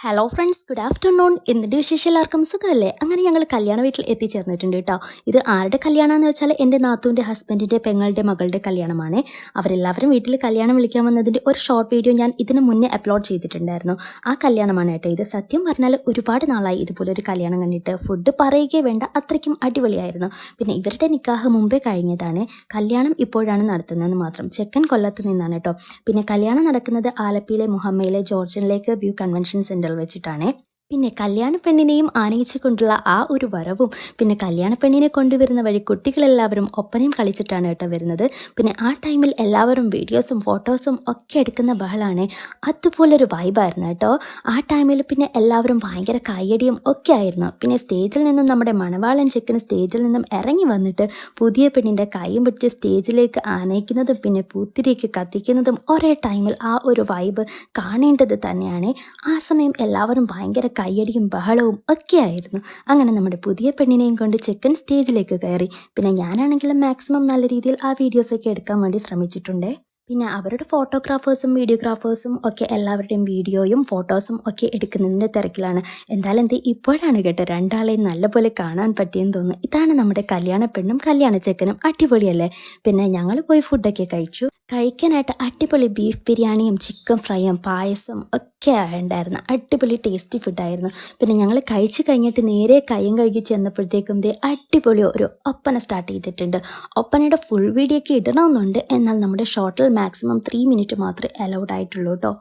Hello friends, good afternoon. എന്തിൻ്റെ വിശേഷം? എല്ലാവർക്കും സുഖമല്ലേ? അങ്ങനെ ഞങ്ങൾ കല്യാണ വീട്ടിൽ എത്തിച്ചേർന്നിട്ടുണ്ട് കേട്ടോ. ഇത് ആരുടെ കല്യാണമെന്ന് വെച്ചാൽ എൻ്റെ നാത്തൂൻ്റെ ഹസ്ബൻഡിൻ്റെ പെങ്ങളുടെ മകളുടെ കല്യാണമാണ്. അവരെല്ലാവരും വീട്ടിൽ കല്യാണം വിളിക്കാൻ വന്നതിൻ്റെ ഒരു ഷോർട്ട് വീഡിയോ ഞാൻ ഇതിന് മുന്നേ അപ്ലോഡ് ചെയ്തിട്ടുണ്ടായിരുന്നു. ആ കല്യാണമാണ് കേട്ടോ ഇത്. സത്യം പറഞ്ഞാൽ ഒരുപാട് നാളായി ഇതുപോലൊരു കല്യാണം കണ്ടിട്ട്. ഫുഡ് പറയുകയേ വേണ്ട, അത്രയ്ക്കും അടിപൊളിയായിരുന്നു. പിന്നെ ഇവരുടെ നിക്കാഹ് മുമ്പേ കഴിഞ്ഞതാണ്. കല്യാണം ഇപ്പോഴാണ് നടത്തുന്നതെന്ന് മാത്രം. ചെക്കൻ കൊല്ലത്ത് നിന്നാണ് കേട്ടോ. പിന്നെ കല്യാണം നടക്കുന്നത് ആലപ്പിയിലെ മുഹമ്മയിലെ ജോർജൻ ലേക്ക് വ്യൂ കൺവെൻഷൻ സെൻറ്റർ വെച്ചിട്ടാണ്. പിന്നെ കല്യാണ പെണ്ണിനെയും ആനയിച്ചു കൊണ്ടുള്ള ആ ഒരു വരവും, പിന്നെ കല്യാണ പെണ്ണിനെ കൊണ്ടുവരുന്ന വഴി കുട്ടികളെല്ലാവരും ഒപ്പനയും കളിച്ചിട്ടാണ് കേട്ടോ വരുന്നത്. പിന്നെ ആ ടൈമിൽ എല്ലാവരും വീഡിയോസും ഫോട്ടോസും ഒക്കെ എടുക്കുന്ന ബഹളാണ്. അതുപോലൊരു വൈബായിരുന്നു കേട്ടോ ആ ടൈമിൽ. പിന്നെ എല്ലാവരും ഭയങ്കര കയ്യടിയും ഒക്കെ ആയിരുന്നു. പിന്നെ സ്റ്റേജിൽ നിന്നും നമ്മുടെ മണവാളൻ ചെക്കന് സ്റ്റേജിൽ നിന്നും ഇറങ്ങി വന്നിട്ട് പുതിയ പെണ്ണിൻ്റെ കൈയും പിടിച്ച് സ്റ്റേജിലേക്ക് ആനയിക്കുന്നതും പിന്നെ പൂത്തിരിക്ക് കത്തിക്കുന്നതും ഒരേ ടൈമിൽ ആ ഒരു വൈബ് കാണേണ്ടത് തന്നെയാണ്. ആ സമയം എല്ലാവരും ഭയങ്കര കയ്യടിയും ബഹളവും ഒക്കെ ആയിരുന്നു. അങ്ങനെ നമ്മുടെ പുതിയ പെണ്ണിനെയും കൊണ്ട് ചെക്കൻ സ്റ്റേജിലേക്ക് കയറി. പിന്നെ ഞാനാണെങ്കിലും മാക്സിമം നല്ല രീതിയിൽ ആ വീഡിയോസൊക്കെ എടുക്കാൻ വേണ്ടി ശ്രമിച്ചിട്ടുണ്ട്. പിന്നെ അവരുടെ ഫോട്ടോഗ്രാഫേഴ്സും വീഡിയോഗ്രാഫേഴ്സും ഒക്കെ എല്ലാവരുടെയും വീഡിയോയും ഫോട്ടോസും ഒക്കെ എടുക്കുന്നതിൻ്റെ തിരക്കിലാണ്. എന്തായാലും ഇപ്പോഴാണ് കേട്ടോ രണ്ടാളെയും നല്ലപോലെ കാണാൻ പറ്റിയെന്ന് തോന്നുന്നു. ഇതാണ് നമ്മുടെ കല്യാണ പെണ്ണും കല്യാണ ചെക്കനും. അടിപൊളിയല്ലേ? പിന്നെ ഞങ്ങൾ പോയി ഫുഡൊക്കെ കഴിച്ചു. കഴിക്കാനായിട്ട് അടിപൊളി ബീഫ് ബിരിയാണിയും ചിക്കൻ ഫ്രൈയും പായസം ഒക്കെ ഉണ്ടായിരുന്നു. അടിപൊളി ടേസ്റ്റി ഫുഡായിരുന്നു. പിന്നെ ഞങ്ങൾ കഴിച്ചു കഴിഞ്ഞിട്ട് നേരെ കയ്യും കഴുകി ചെന്നപ്പോഴത്തേക്കും അടിപൊളി ഒരു ഒപ്പന സ്റ്റാർട്ട് ചെയ്തിട്ടുണ്ട്. ഒപ്പനയുടെ ഫുൾ വീഡിയോ ഒക്കെ ഇടണമെന്നുണ്ട്, എന്നാൽ നമ്മുടെ ഷോർട്ടിൽ മാക്സിമം 3 മിനിറ്റ് മാത്രമേ അലൗഡ് ആയിട്ടുള്ളൂ കേട്ടോ.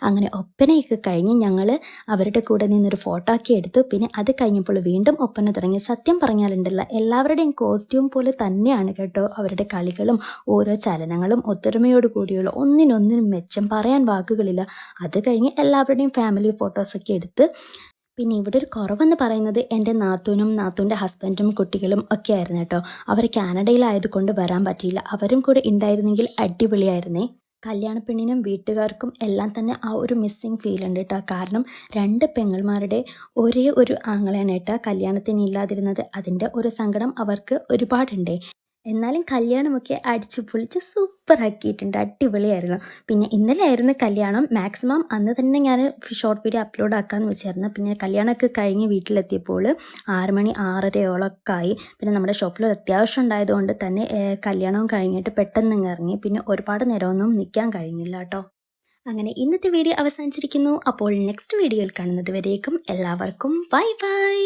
അങ്ങനെ ഒപ്പനയൊക്കെ കഴിഞ്ഞ് ഞങ്ങൾ അവരുടെ കൂടെ നിന്നൊരു ഫോട്ടോ ഒക്കെ എടുത്തു. പിന്നെ അത് കഴിഞ്ഞപ്പോൾ വീണ്ടും ഒപ്പന തുടങ്ങി. സത്യം പറഞ്ഞാലുണ്ടല്ല, എല്ലാവരുടെയും കോസ്റ്റ്യൂം പോലെ തന്നെയാണ് കേട്ടോ അവരുടെ കളികളും ഓരോ ചലനങ്ങളും. ഒത്തൊരുമയോട് കൂടിയുള്ള ഒന്നിനൊന്നിനും മെച്ചം, പറയാൻ വാക്കുകളില്ല. അത് കഴിഞ്ഞ് എല്ലാവരുടെയും ഫാമിലി ഫോട്ടോസൊക്കെ എടുത്ത്. പിന്നെ ഇവിടെ ഒരു കുറവെന്ന് പറയുന്നത് എൻ്റെ നാത്തൂനും നാത്തൂൻ്റെ ഹസ്ബൻഡും കുട്ടികളും ഒക്കെ ആയിരുന്നു കേട്ടോ. അവർ കാനഡയിലായതുകൊണ്ട് വരാൻ പറ്റിയില്ല. അവരും കൂടെ ഉണ്ടായിരുന്നെങ്കിൽ അടിപൊളിയായിരുന്നേ. കല്യാണ പെണ്ണിനും വീട്ടുകാർക്കും എല്ലാം തന്നെ ആ ഒരു മിസ്സിങ് ഫീൽ ഉണ്ട് കേട്ടോ. കാരണം 2 പെങ്ങന്മാരുടെ ഒരേ ഒരു ആങ്ങളെയാണ് കേട്ടോ കല്യാണത്തിന് ഇല്ലാതിരുന്നത്. അതിൻ്റെ ഒരു സങ്കടം അവർക്ക് ഒരുപാടുണ്ടേ. എന്നാലും കല്യാണമൊക്കെ അടിച്ചു പൊളിച്ച് സൂപ്പറാക്കിയിട്ടുണ്ട്. അടിപൊളിയായിരുന്നു. പിന്നെ ഇന്നലെ ആയിരുന്നു കല്യാണം. മാക്സിമം അന്ന് തന്നെ ഞാൻ ഷോർട്ട് വീഡിയോ അപ്ലോഡ് ആക്കാമെന്ന് വെച്ചായിരുന്നു. പിന്നെ കല്യാണമൊക്കെ കഴിഞ്ഞ് വീട്ടിലെത്തിയപ്പോൾ 6 മണി 6:30 ആയി. പിന്നെ നമ്മുടെ ഷോപ്പിൽ അത്യാവശ്യം ഉണ്ടായതുകൊണ്ട് തന്നെ കല്യാണവും കഴിഞ്ഞിട്ട് പെട്ടെന്ന് ഇറങ്ങി. പിന്നെ ഒരുപാട് നേരമൊന്നും നിൽക്കാൻ കഴിഞ്ഞില്ല കേട്ടോ. അങ്ങനെ ഇന്നത്തെ വീഡിയോ അവസാനിച്ചിരിക്കുന്നു. അപ്പോൾ നെക്സ്റ്റ് വീഡിയോയിൽ കാണുന്നത് വരേക്കും എല്ലാവർക്കും ബൈ ബൈ.